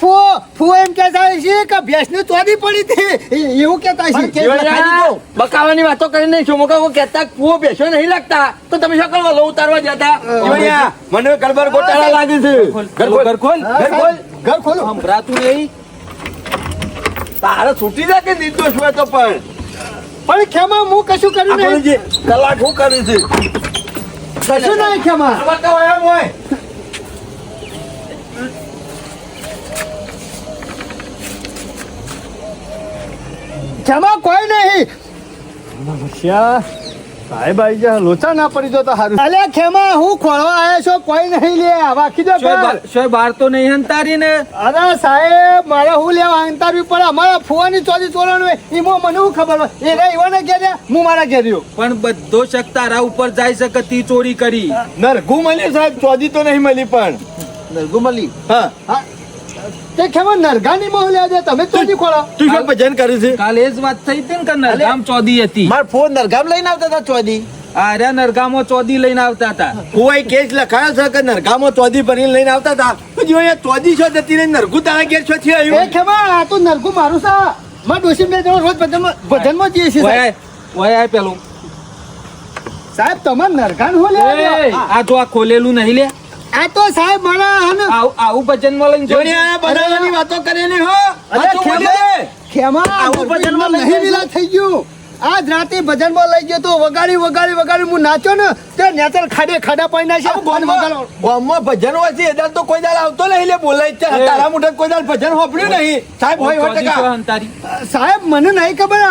[SPEAKER 3] ફુવો એમ કહેતા હોય છે કે ભેંસની ચોદી પડી હતી એવું કહેતા
[SPEAKER 1] પણ
[SPEAKER 3] છે.
[SPEAKER 1] કેસ લખાઈ દીધો.
[SPEAKER 6] બકાવાની વાતો કરીને નહીં શું મોકા કહેતા કુવો બેસો નહીં લાગતા તો તમે શું કરવા લો ઉતારવા જતા
[SPEAKER 2] જીવણિયા મને ગડબડ ગોટાળા લાગે છે.
[SPEAKER 5] ઘર ખોલ
[SPEAKER 3] હા, સાહેબ, ઘર ખોલો.
[SPEAKER 5] સંભળાતું નહીં.
[SPEAKER 2] તારે છૂટી જાય કે નિર્દોષ હોય તો પણ
[SPEAKER 3] પણ ખેમા હું કશું કર્યું
[SPEAKER 2] આપણે
[SPEAKER 3] નહીં.
[SPEAKER 2] જે કલાક શું કરી છે
[SPEAKER 3] કશું નહીં ખેમા.
[SPEAKER 2] બતાવો એમ હોય.
[SPEAKER 3] ખેમા કોઈ નહીં. સાહેબ આવી જા લોચા ના પડી જો તો સારું. અલ્યા ખેમા હું ખોળવા આયા છો કોઈ નહીં લે વાકી દો ઘર.
[SPEAKER 5] શોય બાર તો નહીં હંતારી ને.
[SPEAKER 3] અરે સાહેબ મારે હું લેવા અંતરવી પડે અમારા ફુવાની ચોદી ચોરાણું હોય એમાં મને શું ખબર હોય એ રે એવાને ઘેર રહ્યા, હું મારા ઘેર રહ્યો.
[SPEAKER 5] પણ બધો શક તારા ઉપર જાય છે કે તી ચોરી કરી.
[SPEAKER 2] નરઘું મળ્યું સાહેબ ચોદી તો નહીં મળી પણ
[SPEAKER 1] નરગુમલી
[SPEAKER 2] હા
[SPEAKER 3] હા તે ખેમા નરગાની મોહ લે દે તમે ચોદી ખોળો.
[SPEAKER 2] તું શું ભજન કર્યું છે
[SPEAKER 5] કાલે એ જ વાત થઈ હતી ને કે નરગામ ચોદી હતી.
[SPEAKER 1] માર ફોન નરગામ લઈને આવતા હતા ચોદી.
[SPEAKER 5] આર્યા નરગામો ચોદી લઈને આવતા હતા.
[SPEAKER 2] કોઈ કેસ લખાયો છે કે નરગામમાં ચોદી ભરીને લઈને આવતા હતા તો જો અહીંયા ચોદી છો જતી રહી નરઘું તારા ઘેર છો થી
[SPEAKER 3] એ
[SPEAKER 2] આવ્યું
[SPEAKER 3] ખેમા આ તો નરગું મારું છે. મારા ડોશી બે જણા રોજ ભજનમાં જઈએ છીએ સાહેબ.
[SPEAKER 5] ઓય આય પેલું.
[SPEAKER 3] સાહેબ તમારે નરગાન હું લેવા
[SPEAKER 5] એ,
[SPEAKER 3] દો.
[SPEAKER 5] આ તો આ ખોલેલું નહીં લે.
[SPEAKER 3] આ તો સાહેબ મારા હે ને
[SPEAKER 5] આવું ભજનમાં લઈને જોઈ.
[SPEAKER 2] જોડે બનાવવાની વાતો કરેલી હો
[SPEAKER 3] અરે
[SPEAKER 2] સાચું
[SPEAKER 3] ખેમા,
[SPEAKER 2] બોલે.
[SPEAKER 3] ખેમા
[SPEAKER 1] આવું ભજનમાં લઈ
[SPEAKER 3] નહીં
[SPEAKER 1] જાય
[SPEAKER 3] વિલા થઈ ગયું. આજ રાતે ભજનમાં લઈ ગયો તો વગાડી હું નાચ્યો ને તે નેચર ખાડા પાઈ નાખ્યા અને વગાડો.
[SPEAKER 2] ગામમાં ભજન હોય છે એદાર તો કોઈ દાલ આવતો નહીં લે બોલાય છે
[SPEAKER 5] એ.
[SPEAKER 2] તારા મોઢે કોઈ દાલ ભજન હોપડ્યું નહીં સાહેબ હોય
[SPEAKER 5] ચોદી
[SPEAKER 2] ટકા
[SPEAKER 5] શું હંતારી?
[SPEAKER 3] સાહેબ મને નહીં ખબર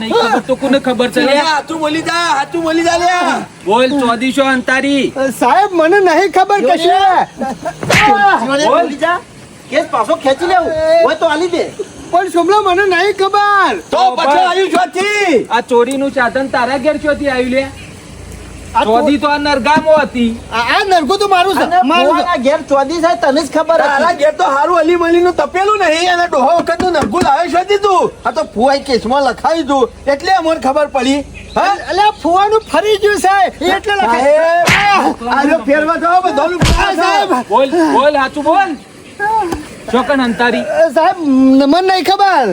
[SPEAKER 5] નહીં ખબર તો કોને ખબર છે લે?
[SPEAKER 2] હાચું બોલી જા લે
[SPEAKER 5] બોલ ચોદી શું હંતારી?
[SPEAKER 3] સાહેબ મને નહીં ખબર કશું.
[SPEAKER 1] જીવણે બોલી જા. કેસ પાછો ખેંચી લેવું હોય તો આલી દે.
[SPEAKER 3] પણ સોમલા મને નહીં ખબર.
[SPEAKER 2] તો પછી આવ્યું છોથી
[SPEAKER 5] આ ચોરીનું સાધન તારા ઘેર ચોથી આવ્યું લે?
[SPEAKER 3] આ તો-
[SPEAKER 5] ચોધી તો આ નરગામો હતી.
[SPEAKER 3] આ નરગું તો મારું છે
[SPEAKER 1] અને
[SPEAKER 3] મારું છે.
[SPEAKER 1] ફુવાના ઘેર ચોદી છે તને જ ખબર
[SPEAKER 2] તારા
[SPEAKER 1] હતી
[SPEAKER 2] ઘેર તો હારું અલી મલીનું તપેલું નહીં અને ડોહા વખતનું નરગું લાવે છે દીધું. આ તો ફુવાઈ કેસમાં લખાવી દઉં એટલે અમને ખબર પડી. હા?
[SPEAKER 3] એટલે આ ફુવાનું ફરી ગયું છે એટલે લખાય.
[SPEAKER 2] સાહેબ, આ જો ફેરવા જાઓ બધાનું
[SPEAKER 3] આ સાહેબ
[SPEAKER 5] બોલ બોલ સાચું બોલ. ચોકન અંતારી.
[SPEAKER 3] સાહેબ મને નહીં ખબર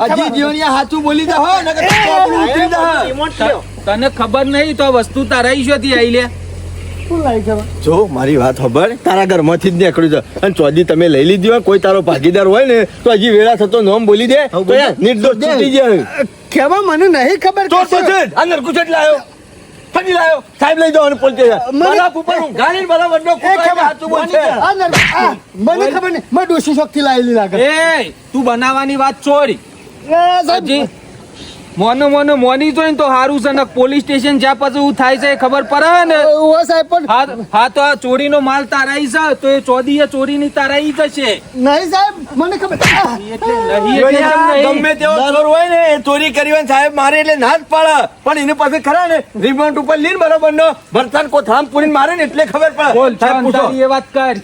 [SPEAKER 2] હજી જીવનિયા સાચું બોલી દે હો નકર તો આપણું ઉતરી દે.
[SPEAKER 1] રિમોટ લ્યો.
[SPEAKER 5] તને ખબર નહીં તો આ વસ્તુ તારા ઈશ્વરથી આઈ લે.
[SPEAKER 3] શું લાગે ખબર
[SPEAKER 2] જો મારી વાત ખબર તારા ઘરમાંથી જ નીકળ્યું છે અને ચોદી તમે લઈ લીધી હોય કોઈ તારો ભાગીદાર હોય ને તો હજી વેળા થતો નોમ બોલી દે તો યાર નિર્દોષ છૂટી જાય.
[SPEAKER 3] કેવા મને નહીં ખબર
[SPEAKER 2] ચોર તો છે જ. આ નરકું છે લાયો ફરી લાયો સાહેબ લઈ જાઓ અને પોલીસ સ્ટેશન.
[SPEAKER 3] મને-
[SPEAKER 2] બરાબર ઉપર ઊંઘાડીને બરાબર નો કૂતરો સાચું બોલશે.
[SPEAKER 3] આ મને ખબર નહીં મેં ડોશી શોખથી લાવેલી લાગે
[SPEAKER 5] એ તું બનાવવાની વાત છોડ.
[SPEAKER 3] સાહેબ
[SPEAKER 5] હજી મોની જોઈને તો હારું છે ને પોલીસ સ્ટેશન જ્યાં પછી હું થાય છે એ ખબર પડે ને.
[SPEAKER 3] ઓ સાહેબ પણ
[SPEAKER 5] હા તો આ ચોરીનો માલ તારાઈ છે તો એ ચોદીએ ચોરીની તારાઈ જશે.
[SPEAKER 3] નહીં સાહેબ મને ખબર
[SPEAKER 5] નહીં એટલે
[SPEAKER 2] જોયા,
[SPEAKER 5] કેમ નહીં?
[SPEAKER 2] ગમે તેવો ચોર હોય ને એ ચોરી કરી હોય ને સાહેબ મારે એટલે ના જ પાડે પણ એની પાસે ખરા ને રિમાન્ડ ઉપર લઈને બરાબર નો ભરતાન કોથામ પૂરીને મારે ને એટલે ખબર પડે.
[SPEAKER 5] બોલ
[SPEAKER 2] સાહેબ પૂછો.
[SPEAKER 5] અંતારી એ વાત કર.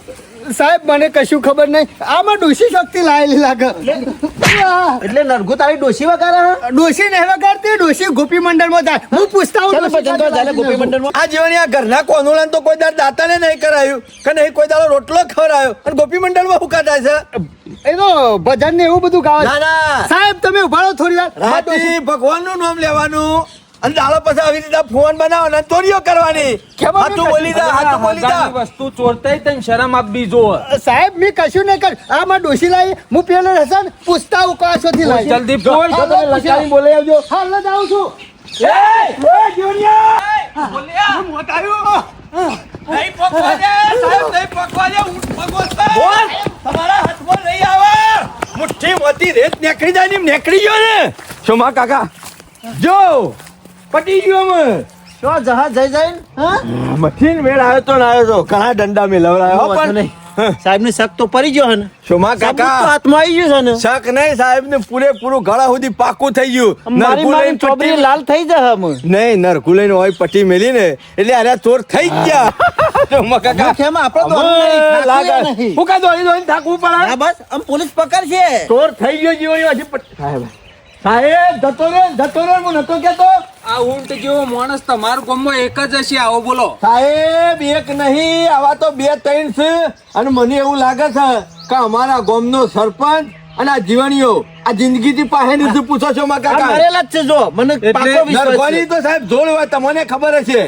[SPEAKER 3] સાહેબ મને કશું ખબર નહીં આમાં ડોશી શોખથી લાવેલી લાગે
[SPEAKER 1] એટલે નરગુ તારી ડોશી વગાડે હે?
[SPEAKER 3] ડોશી ને વગાડતી ડોશી ગોપી મંડળમાં જાય હું પૂછતા હું
[SPEAKER 1] ચાલો
[SPEAKER 3] ડોશી
[SPEAKER 1] ભજન તો
[SPEAKER 3] સાથે
[SPEAKER 1] ચાલે ગોપી
[SPEAKER 3] લાવેલી
[SPEAKER 1] મંડળમાં.
[SPEAKER 2] આ જીવન આ ઘરના કોનુલાને તો કોઈ દાડ દાતાને નહીં કરાયું કે નહીં કોઈ દાડો રોટલો ખવડાયો અને ગોપી મંડળમાં હું કાઢાય છે.
[SPEAKER 3] એ તો ભજન ને એવું બધું ગાવે
[SPEAKER 2] ના ના
[SPEAKER 3] સાહેબ તમે ઉભા રહો થોડી વાર આ ડોશી-
[SPEAKER 2] રાતે ભગવાનનું નામ લેવાનું અને દાડો પછી આવી રીતે ફોન બનાવવાનો અને ચોરીઓ કરવાની.
[SPEAKER 3] ખબર નહીં
[SPEAKER 2] હાચું બોલી દે હાચું બોલી દે.
[SPEAKER 5] હગાની વસ્તુ ચોરતાય તને શરમ આપવી જોવે.
[SPEAKER 3] સાહેબ મેં કશું નહીં કર આમાં ડોશી લાવી હું પેલો રહેશે ને પૂછતા હું કાશોથી લાવી
[SPEAKER 5] જલ્દી બોલ.
[SPEAKER 3] હા,
[SPEAKER 2] તમે લચારી બોલાઈ આવજો.
[SPEAKER 3] હાલ જ આવું છું
[SPEAKER 2] બોલ. તમારા હાથમાં નહીં આવે. મુઠ્ઠી મોતી રેત નીકળી જાય ને એમ નીકળી ગયો ને. શોમા કાકા જો પટી ગયો અમે.
[SPEAKER 1] શું જહાજ જઈ જાય ને? હા?
[SPEAKER 2] મથીન મેળ આવ્યો તો ના આવ્યો તો ઘણા દંડા મેળવડાયો
[SPEAKER 1] વાંધો
[SPEAKER 2] પણ
[SPEAKER 1] નહીં. સાહેબને શક તો પડી ગયો હે ને?
[SPEAKER 2] શોમા
[SPEAKER 1] સાબુત તો
[SPEAKER 2] કાકા
[SPEAKER 1] હાથમાં આવી ગયું છે ને?
[SPEAKER 2] શક નહીં સાહેબ ને પૂરેપૂરું ગળા સુધી પાકું થઈ ગયું.
[SPEAKER 1] મારી
[SPEAKER 2] નરકું
[SPEAKER 1] મારી
[SPEAKER 2] લઈને
[SPEAKER 1] ચોબરી
[SPEAKER 2] પટ્ટી-
[SPEAKER 1] લાલ થઈ જાય હમ.
[SPEAKER 2] નહીં નરકું લઈને હોય પટ્ટી મેલી ને એટલે અરે ચોર થઈ જ ગયા. શોમા કાકા
[SPEAKER 1] કેમ આપણે તો
[SPEAKER 2] અમે લાગે.
[SPEAKER 1] નહીં.
[SPEAKER 2] હું કાં દોડી દોડીને થાકવું પડે?
[SPEAKER 1] હા બસ આમ પોલીસ પકડશે.
[SPEAKER 2] ચોર થઈ ગયો જીવન હજી સાહેબ સાહેબ જતો રે હું નતો કેતો.
[SPEAKER 5] આ ઊંટ જેવો માણસ તમારા ગામમાં એક જ હશે. આવો બોલો.
[SPEAKER 2] સાહેબ એક નહીં આવા તો 2-3 છે અને મને એવું લાગે છે કે અમારા ગામનો સરપંચ અને આ જીવણીઓ આ જિંદગીથી પાસે નથી પૂછો છો માં
[SPEAKER 1] આ
[SPEAKER 2] કાકા.
[SPEAKER 1] મરેલા જ છે જો મને પાકો વિશ્વાસ
[SPEAKER 2] નરગોની
[SPEAKER 1] છે.
[SPEAKER 2] તો સાહેબ જોડ હોય તમને ખબર હશે.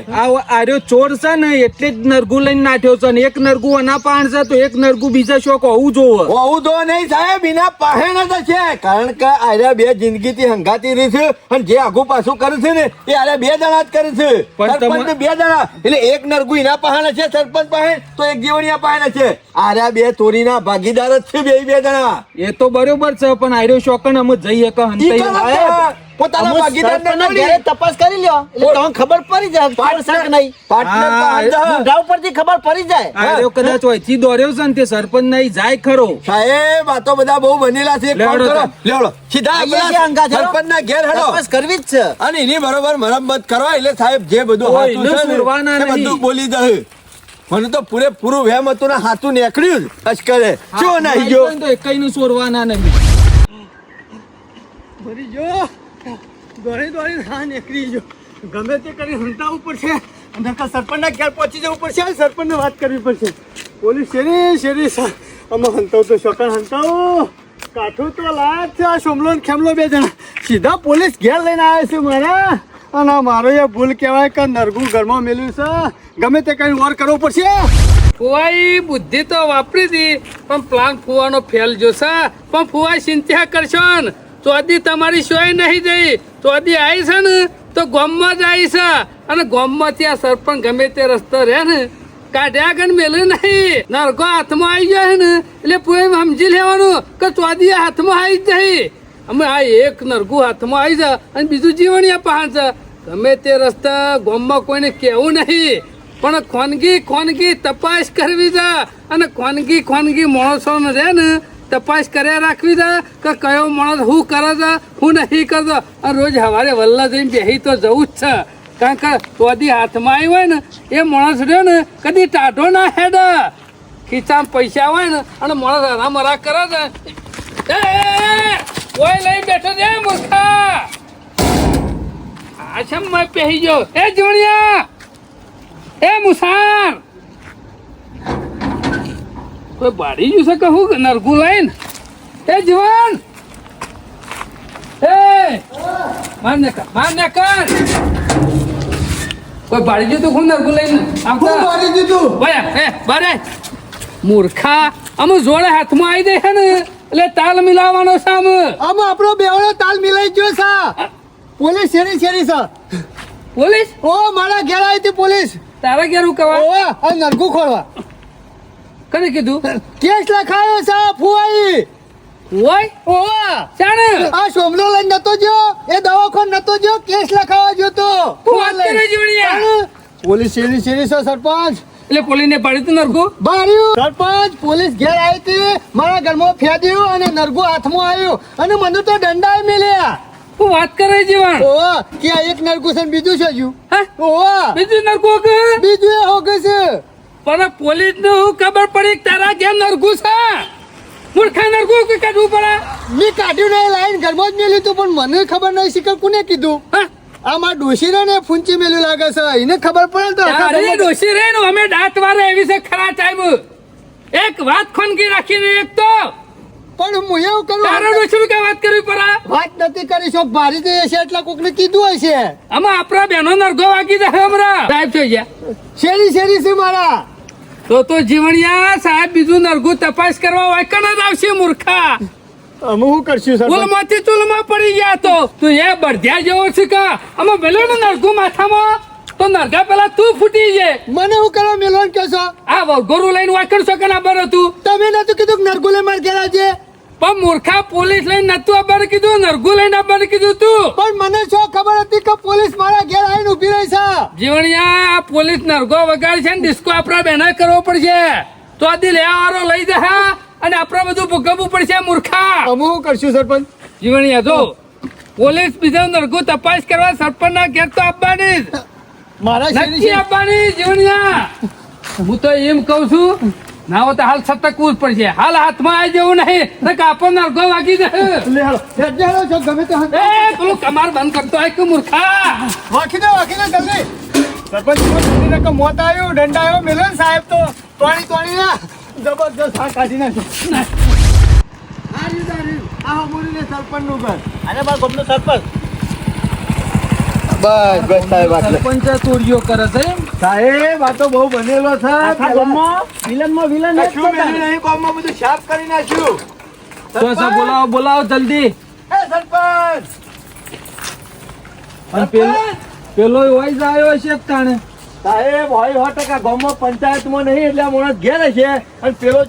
[SPEAKER 5] આર્યો ચોર છે ને એટલે જ નરગું લઈને નાઠ્યો છે ને એક નરગું અના પાણ છે તો એક નરગું બીજા શોખ હોવું જોવે.
[SPEAKER 2] હોવું તો નહીં સાહેબ એના પાસે જ છે કારણ કે આર્યા બે જિંદગીથી હંગાતી રહી છે અને જે આગુ પાછું કરે છે ને એ આર્યા 2 જણા જ કરે છે.
[SPEAKER 5] પણ
[SPEAKER 2] સરપંચ ને 2 જણા એટલે એક નરગું એના પાસે છે સરપંચ પાસે તો એક જીવણિયા પાસે છે. આર્યા 2 ચોરીના ભાગીદાર જ છે 2 જણા.
[SPEAKER 5] એ તો બરોબર છે પણ આર્યો શોકન અમે જઈએ કે
[SPEAKER 2] ઈ
[SPEAKER 5] હંતાઈ
[SPEAKER 2] કલાક પોતાના
[SPEAKER 1] અમુક
[SPEAKER 2] ભાગીદારને
[SPEAKER 1] સરપંચના
[SPEAKER 2] નડી.
[SPEAKER 1] ઘરે તપાસ કરી લ્યો એટલે તમને ખબર પડી જાય ચોર છે કે નહીં.
[SPEAKER 2] પાર્ટનર તો
[SPEAKER 5] હા,
[SPEAKER 2] આંધા.
[SPEAKER 1] મોઢા ઉપરથી ખબર પડી જાય.
[SPEAKER 5] આર્યો કદાચ અહીંથી દોર્યો છે ને તે સરપંચ નહીં જાય ખરો.
[SPEAKER 2] સાહેબ આ તો બધા બહુ બનેલા છે.
[SPEAKER 5] લેવડો
[SPEAKER 2] કોણ કરો?
[SPEAKER 5] તો.
[SPEAKER 2] લેવડો. સીધા
[SPEAKER 1] અહીંયા
[SPEAKER 2] આપણા
[SPEAKER 1] છે અંગાજ, હેડો.
[SPEAKER 2] સરપંચના ઘેર હેડો.
[SPEAKER 1] તપાસ કરવી જ છે.
[SPEAKER 2] અને એની બરોબર મરમ્મત કરો એટલે સાહેબ જે બધું
[SPEAKER 5] કોઈ
[SPEAKER 2] હાચું છે ને,
[SPEAKER 5] સુરવાના
[SPEAKER 2] એ બધું
[SPEAKER 5] નહીં.
[SPEAKER 2] બોલી દે. મને તો પૂરેપૂરું વહેમ હતું ને હાથું નીકળ્યું જ અશ્કરે. શું નાઈ ગયો?
[SPEAKER 5] તો એકઈનું ચોરવાના નહીં.
[SPEAKER 3] ભરી જો દોડી હા નીકળી ગયો ગમે તે કરી હંતાવવું પડશે અને સરપંચના ઘેર પહોંચી જવું પડશે અને સરપંચને વાત કરવી પડશે પોલીસ શેરી આમાં હંતાવ તો શોકન હંતાવ કાઠું તો લાજ છે આ સોમલો ને ખેમલો 2 જણા સીધા પોલીસ ઘેર લઈને આવ્યા છે મારા અને આ મારો એ ભૂલ કહેવાય કે નરગું ઘરમાં મેલ્યું છે ગમે તે કઈ વોર કરવો પડશે
[SPEAKER 4] ફુવાઈ બુદ્ધિ તો વાપરી હતી પણ પ્લાન ફુવાનો ફેલ જોશે પણ ફુવાઈ ચિંતા કરશો ને ચોદી તમારી સોય નહીં જઈ ચોદી આવી છે ને તો ગામમાં જ આવી છે અને ગામમાં ત્યાં સરપંચ ગમે તે રસ્તો રહે ને કાઢ્યા ગણ મેલું નહીં નરકો હાથમાં આવી જાય ને એટલે પૂરે સમજી લેવાનું કે ચોદી હાથમાં આવી જ જઈ અમે આ એક નરગું હાથમાં આવી છે અને બીજું જીવણિયા પહાણ છે ગમે તે રસ્તા ગામમાં કોઈને કહેવું નહીં પણ ખોનગી તપાસ કરવી છે અને ખોનગી માણસોને રહે ને તપાસ કર્યા રાખવી છે કે કયો માણસ શું કરે છે શું નહીં કરતો અને રોજ સવારે વલ્લા જઈને બેસી તો જવું જ છે કારણ કે ચોદી હાથમાં આવી હોય ને એ માણસ રહ્યો ને કદી ટાઢો ના હેડ ખિસ્સામાં પૈસા હોય ને અને માણસ હરામરા કરે ને કોઈ લઈ બેઠો છે મૂર્ખા આ છે મેં પહેરી ગયો એ જોણિયા એ મુસાર કોઈ બાળી ગયું છે કે હું નરગું લઈને એ જવાન એ માર ને કર કોઈ બાળી ગયું તું હું નરગું લઈને આવતા
[SPEAKER 3] મારી દીધું
[SPEAKER 4] બરે મૂર્ખા અમે જોડે હાથમાં આવી દે છે ને એટલે તાલ મિલાવવાનો છે અમે
[SPEAKER 3] આમાં આપણો બેવડો તાલ મિલાઈ ગયો છે પોલીસ શેરી છે
[SPEAKER 4] પોલીસ
[SPEAKER 3] ઓ મારા ઘેર આવી હતી પોલીસ
[SPEAKER 4] તારા ઘેરું કવા
[SPEAKER 3] ઓ આ નરગું ખોલવા
[SPEAKER 4] કને કીધું
[SPEAKER 3] કેસ લખાયો છે ફુવાઈ
[SPEAKER 4] હોય
[SPEAKER 3] ઓ
[SPEAKER 4] ચાણ
[SPEAKER 3] આ સોમલો લઈને નતો જો એ દવાખાન નતો જો કેસ લખાવા જો તો
[SPEAKER 4] વાત કરે જોણિયા
[SPEAKER 3] પોલીસ શેરી છે સરપંચ
[SPEAKER 4] એટલે પોલીસને પાડી તું નરગું
[SPEAKER 3] બાર્યું સરપંચ પોલીસ ઘેર આવી હતી મારા ઘરમાં ફેંદ્યું અને નરગું હાથમાં આવ્યું અને મને તો દંડાએ મેલ્યા
[SPEAKER 4] હું વાત કરે જીવન
[SPEAKER 3] ઓ કે આ એક નરગું છે ને બીજું છે હજુ
[SPEAKER 4] હા
[SPEAKER 3] ઓ
[SPEAKER 4] બીજું નરગું કે
[SPEAKER 3] બીજું એ હોગે છે
[SPEAKER 4] પણ પોલીસ ને હું ખબર પડી કે તારા ઘેર નરગું છે મૂર્ખા નરગું કે કાઢવું પડે
[SPEAKER 3] મેં કાઢ્યું નહીં લાઈન ઘરમાં જ મેલ્યું હતું પણ મને ખબર નહીં શીખર કોને કીધું
[SPEAKER 4] હા
[SPEAKER 3] આ મારા ડોશી ને ફૂંચી મેલ્યું લાગે છે એને ખબર પડે તો આખા
[SPEAKER 4] અરે
[SPEAKER 3] ગામમાં-
[SPEAKER 4] ડોશી રે ને અમે દાંત વારે એવી છે ખરા ટાઈમ એક વાત ખોનગી રાખીને એક તો
[SPEAKER 3] પણ હું એવું કરું
[SPEAKER 4] તારા ડોશી કે વાત કરવી પડે
[SPEAKER 3] વાત નથી કરી શોખ ભારી જઈ હશે એટલે કોકને કીધું હશે
[SPEAKER 4] આમાં આપણા બહેનો નરગો વાગી જાય હમણાં સાહેબ થઈ ગયા
[SPEAKER 3] શેરી છે મારા
[SPEAKER 4] તો જીવણિયા સાહેબ બીજું નરગું તપાસ કરવા વાયકણ જ આવશે મૂર્ખા
[SPEAKER 3] અમે શું કરશું
[SPEAKER 4] ચૂલમાંથી ચૂલમાં પડી ગયા તો તું એ બળધ્યા જેવો છે કા અમે મેલો ને નરગું માથામાં તો નરગા પેલા તું ફૂટી જાય
[SPEAKER 3] મને હું કરવા મેલોન કેસો
[SPEAKER 4] આ વગોરું લઈને વાકણ છો કે ના બર હતું
[SPEAKER 3] તમે નતું કીધું કે નરગુલે માર ઘેર આવજે
[SPEAKER 4] પણ મૂર્ખા પોલીસ લઈને નતું આબર કીધું નરગું લઈને આબર કીધું તું
[SPEAKER 3] પણ મને શું ખબર હતી કે પોલીસ મારા ઘેર આવીને ઊભી રહી છે
[SPEAKER 4] જીવણિયા આ પોલીસ નરગો વગાડી છે ને ડિસ્કો આપણા બેના કરવો પડશે તો આ દિલ લેવાવાળો લઈ જા અને આપણે બધું ભોગવવું પડશે મૂર્ખા
[SPEAKER 3] અમે શું કરશું સરપંચ
[SPEAKER 4] જીવણિયા જો પોલીસ બીજા નરગું તપાસ કરવા સરપંચ ના ઘેર તો આપવાની જ
[SPEAKER 3] મારા
[SPEAKER 4] નક્કી આપવાની જીવણિયા હું તો એમ કઉ છું ના હો તો હાલ સતકવું જ પડશે હાલ હાથમાં આવી જવું નહીં તો કાપો નરગો વાગી દે
[SPEAKER 3] લે હાલો હેડજે હાલો છો ગમે તે
[SPEAKER 4] એ પેલું કમાર બંધ કરતો હોય કે મૂર્ખા
[SPEAKER 3] વાખી દે જલ્દી સરપંચ ને કે મોત આવ્યું દંડા આવ્યો મેલન સાહેબ તો તોણી ના જબરદસ્ત હા કાઢી નાખ્યો આ બોલીને સરપંચ નું ઘર
[SPEAKER 1] અને મારા ગામનો સરપંચ
[SPEAKER 2] બસ બસ સાહેબ આટલે.
[SPEAKER 5] સરપંચ ચોરીઓ કરે છે એમ?
[SPEAKER 3] સાહેબ આ તો બહુ બનેલો છે
[SPEAKER 1] આખા ગામમાં વિલનમાં વિલન જ
[SPEAKER 2] કશું
[SPEAKER 1] હતા.
[SPEAKER 2] મેલ્યું નહીં, ગામમાં બધું સાફ કરી નાખ્યું.
[SPEAKER 5] તો સા બોલાવો જલ્દી
[SPEAKER 2] એ સરપંચ
[SPEAKER 5] અને પેલો હોય જ આવ્યો હશે એક તાણે
[SPEAKER 2] સાહેબ હોય 100% ગામમાં પંચાયતમાં નહીં એટલે આ માણસ ઘેર હશે અને પેલો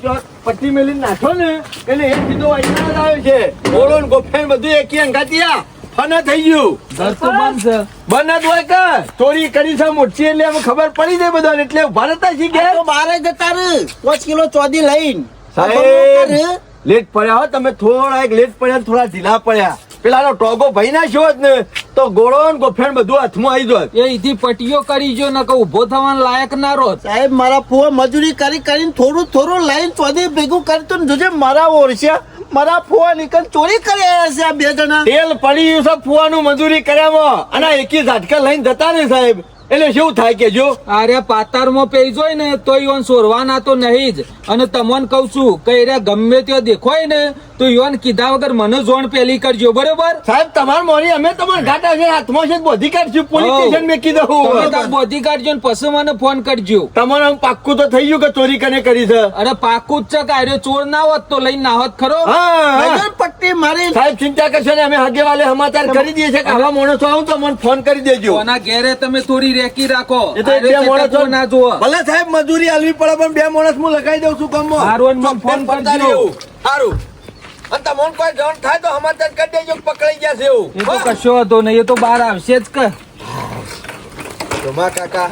[SPEAKER 2] પટ્ટી મેલી નાખો ને એટલે એ સીધો અહીંયા જ આવ્યો છે બોલો ને ગોફેન બધું એકી અંગાતિયા ફના થઈ ગયું
[SPEAKER 5] ઘર તો બંધ છે
[SPEAKER 2] બંધ જ હોય કે ચોરી કરી છે મોટી એટલે અમે ખબર પડી જાય બધાને એટલે ઉભા નતા શી
[SPEAKER 1] આ
[SPEAKER 2] ઘેર
[SPEAKER 1] તો બારે જતા રે 5 કિલો ચોદી લઈને
[SPEAKER 2] સાહેબ લેટ પડ્યા હો તમે થોડા એક લેટ પડ્યા ને થોડા ઢીલા પડ્યા પેલાનો ટોગો ભાઈ નાખ્યો હોત ને તો ગોળો ને ગોફેણ બધું હાથમાં આવી જોત
[SPEAKER 5] એ ઈથી પટીઓ કરી જો નકર ઊભો થવાના લાયક ના રોત
[SPEAKER 1] સાહેબ મારા ફુવા મજૂરી કરીને થોડું લઈને ચોદી ભેગું કરતો ને જોજે મારા ઓરસ્યા મારા ફુવા નીકળ ચોરી કરી આવ્યા છે આ બે જણા
[SPEAKER 2] તેલ પડી ગયું છે ફુવાનું મજૂરી કર્યામાં અને આ એકી ઝાટકા લઈને જતા ને સાહેબ એટલે શું થાય કે જો
[SPEAKER 5] અરે પાતારમાં પેઈ જોય ને તો ઈવન સોરવાના તો નહીં જ અને તમને કઉ છું કે એ ગમે ત્યાં દેખોય ને તો ઈવન કીધા વગર મને જોણ પેલી કરજો બરોબર
[SPEAKER 2] સાહેબ તમાર મોરી અમે તમારા ગાટા છે હાથમાં છે બોધી કાઢશું પોલીસ સ્ટેશન મેં
[SPEAKER 5] તમે
[SPEAKER 2] કીધું
[SPEAKER 5] તાર બોધી કાઢજો ને પછી મને ફોન કરજો
[SPEAKER 2] તમારે આમ પાક્કું તો થઈ ગયું કે ચોરી કને કરી છે
[SPEAKER 5] અરે પાકું જ છે કે આર્યો ચોર ના હોત તો લઈને ના હોત ખરો
[SPEAKER 2] હા
[SPEAKER 1] નજર પટ્ટી મારી
[SPEAKER 2] સાહેબ ચિંતા કરશો ને અમે હગે વાલે સમાચાર કરી દઈએ છે કે આવા માણસો આવું તો મને ફોન કરી દેજો
[SPEAKER 5] કોના ઘેરે તમે થોડી રેકી રાખો
[SPEAKER 2] એ તો બે
[SPEAKER 5] આર્યો
[SPEAKER 2] માણસો
[SPEAKER 5] ચેતકવો ના જુઓ
[SPEAKER 2] ભલે સાહેબ મજૂરી આલવી પડે પણ બે માણસ હું લગાઈ દઉં છું ગામમાં
[SPEAKER 5] હારું, મને ફોન
[SPEAKER 2] પડતા
[SPEAKER 5] કરજો.
[SPEAKER 2] રહેવું. હારું અને તમને કોઈ જાણ થાય તો સમાચાર કરી દેજો કે પકડાઈ ગયા છે એવું
[SPEAKER 5] એ તો કશો હતો નહીં એ તો બહાર આવશે જ કે
[SPEAKER 2] જોમા કાકા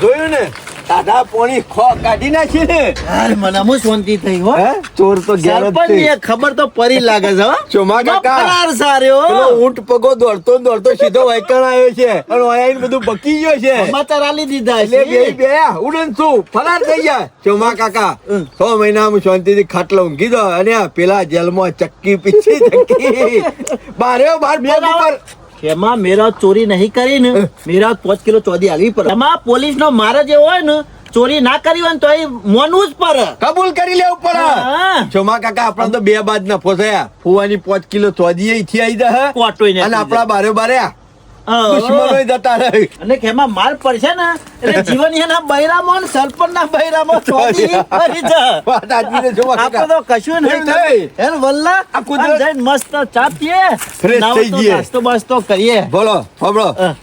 [SPEAKER 2] જોયું ને તાડા પોણી ખો કાઢી નાખી ને
[SPEAKER 1] યાર મને હું શાંતિ થઈ હો
[SPEAKER 2] હે ચોર તો ઘેર જ
[SPEAKER 1] સરપંચ
[SPEAKER 2] છે.
[SPEAKER 1] ખબર તો પરી લાગે છે હો
[SPEAKER 2] ચોમા કાકા.
[SPEAKER 1] ફરાર સાર્યો
[SPEAKER 2] પેલો ઊંટ પગો દોડતો સીધો વાયકણ આવ્યો છે અને વાય આઈને બધું બકી ગયો છે
[SPEAKER 1] સમાચાર આલી દીધા
[SPEAKER 2] એટલે
[SPEAKER 1] છે
[SPEAKER 2] બે ઉડન છું ફરાર થઈ ગયા ચોમા કાકા 6 મહિના હું શાંતિથી ખાટલો ઊંઘી દો અને આ પેલા જેલમાં ચક્કી પીછી ચક્કી બારે બાર પગ ઉપર
[SPEAKER 1] એમાં મેરા ચોરી નહીં કરી ને મેરા 5 કિલો ચોદી આલવી પડે એમાં પોલીસ નો મારે જે હોય ને ચોરી ના કરી હોય ને તો એ મોનવું જ પડે
[SPEAKER 2] કબૂલ કરી લેવું પડે
[SPEAKER 1] હા.
[SPEAKER 2] ચોમા કાકા આપણા તો બે બાદ ના ફસાયા ફુવાની 5 કિલો ચોદી અહીંથી આવી જાય
[SPEAKER 1] કોટોય ને
[SPEAKER 2] અને આપણા બારે
[SPEAKER 1] હા.
[SPEAKER 2] દુશ્મનો જતા રહે
[SPEAKER 1] અને કે એમાં માર પડશે ને એટલે જીવન એના બૈરામાં ને સરપંચ ના બૈરામાં ચોરી કરી જા
[SPEAKER 2] વાત આજની ને ચોમા
[SPEAKER 1] આપણે
[SPEAKER 2] કાકા
[SPEAKER 1] તો કશું
[SPEAKER 2] એમ
[SPEAKER 1] નહીં
[SPEAKER 2] નહીં.
[SPEAKER 1] એન વલ્લા
[SPEAKER 2] આ કુદરત-
[SPEAKER 1] જઈને મસ્ત ચા પીએ
[SPEAKER 2] Fresh
[SPEAKER 1] નાવ
[SPEAKER 2] થઈ
[SPEAKER 1] તો
[SPEAKER 2] જઈએ.
[SPEAKER 1] નાસ્તો બાસ્તો કરીએ
[SPEAKER 2] બોલો ફબડો
[SPEAKER 1] હા.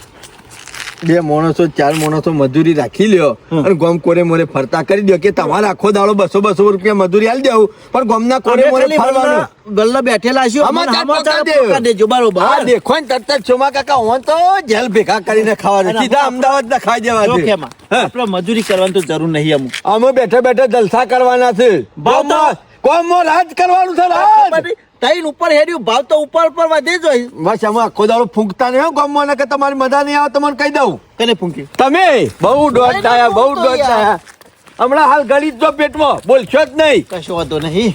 [SPEAKER 2] 2 માણસો 4 માણસો મજૂરી રાખી લ્યો અને ગોમ કોરે મોરે ફરતા કરી દો કે તમારે આખો દાડો 200 રૂપિયા મજૂરી આલી દેવું પણ ગોમના કોરે
[SPEAKER 1] અમે
[SPEAKER 2] મોરે
[SPEAKER 1] ખાલી
[SPEAKER 2] ફરવાનું
[SPEAKER 1] ગલ્લા બેઠેલા છીએ અમને સમાચાર પહોંચાડી દેજો બરોબર
[SPEAKER 2] હા દેખો ને તરત ચોમા કાકા હું તો જેલ ભેગા કરીને ખાવા દે.
[SPEAKER 1] અને
[SPEAKER 2] સીધા અમદાવાદ ના ખાઈ જવા
[SPEAKER 1] જો
[SPEAKER 2] દે.
[SPEAKER 1] કેમાં આપણે મજૂરી કરવાની તો જરૂર નહીં અમુક
[SPEAKER 2] અમે બેઠા બેઠા જલસા કરવાના છે
[SPEAKER 1] ભાવ તો-
[SPEAKER 2] ગોમમાં રાજ કરવાનું છે રાજ
[SPEAKER 1] તૈન ઉપર હેડ્યું ભાવ તો ઉપર વધે જ હોય
[SPEAKER 2] બસ અમે આખો દાડો ફૂંકતા નહીં હો ગોમમાં ને કે તમારી મજા નહીં આવે તમને કહી દઉં
[SPEAKER 1] કને ફૂંકી
[SPEAKER 2] તમે બહુ દોડ થયા બહુ દોડ થયા હમણાં હાલ ગળી જ જો પેટમાં બોલશો જ નહીં
[SPEAKER 1] કશો વાંધો નહીં